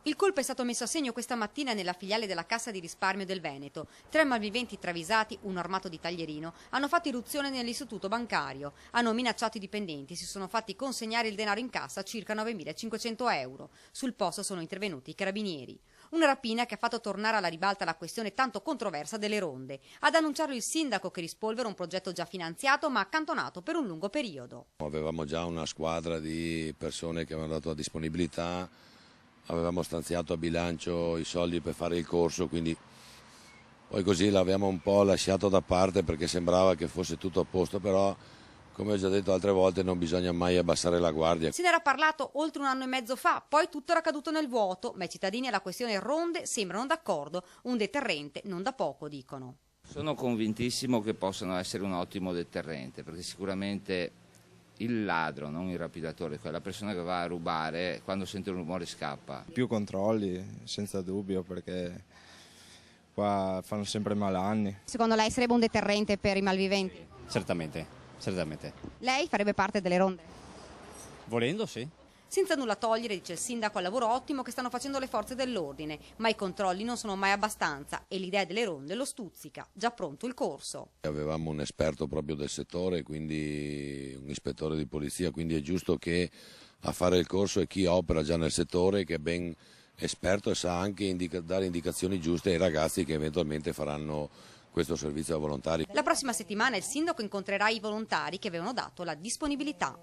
Il colpo è stato messo a segno questa mattina nella filiale della Cassa di Risparmio del Veneto. 3 malviventi travisati, uno armato di taglierino, hanno fatto irruzione nell'istituto bancario. Hanno minacciato i dipendenti, si sono fatti consegnare il denaro in cassa, circa 9.500 euro. Sul posto sono intervenuti i carabinieri. Una rapina che ha fatto tornare alla ribalta la questione tanto controversa delle ronde. Ad annunciarlo il sindaco che rispolvera un progetto già finanziato ma accantonato per un lungo periodo. Avevamo già una squadra di persone che avevano dato la disponibilità. Avevamo stanziato a bilancio i soldi per fare il corso, quindi poi così l'abbiamo un po' lasciato da parte perché sembrava che fosse tutto a posto, però come ho già detto altre volte non bisogna mai abbassare la guardia. Se ne era parlato oltre 1 anno e mezzo fa, poi tutto era caduto nel vuoto, ma i cittadini alla questione ronde sembrano d'accordo, un deterrente non da poco, dicono. Sono convintissimo che possano essere un ottimo deterrente, perché sicuramente il ladro, non il rapidatore, cioè la persona che va a rubare, quando sente un rumore scappa. Più controlli, senza dubbio, perché qua fanno sempre malanni. Secondo lei sarebbe un deterrente per i malviventi? Certamente. Lei farebbe parte delle ronde? Volendo, sì. Senza nulla togliere, dice il sindaco, al lavoro ottimo che stanno facendo le forze dell'ordine, ma i controlli non sono mai abbastanza e l'idea delle ronde lo stuzzica. Già pronto il corso. Avevamo un esperto proprio del settore, quindi un ispettore di polizia, quindi è giusto che a fare il corso è chi opera già nel settore, che è ben esperto e sa anche dare indicazioni giuste ai ragazzi che eventualmente faranno questo servizio da volontari. La prossima settimana il sindaco incontrerà i volontari che avevano dato la disponibilità.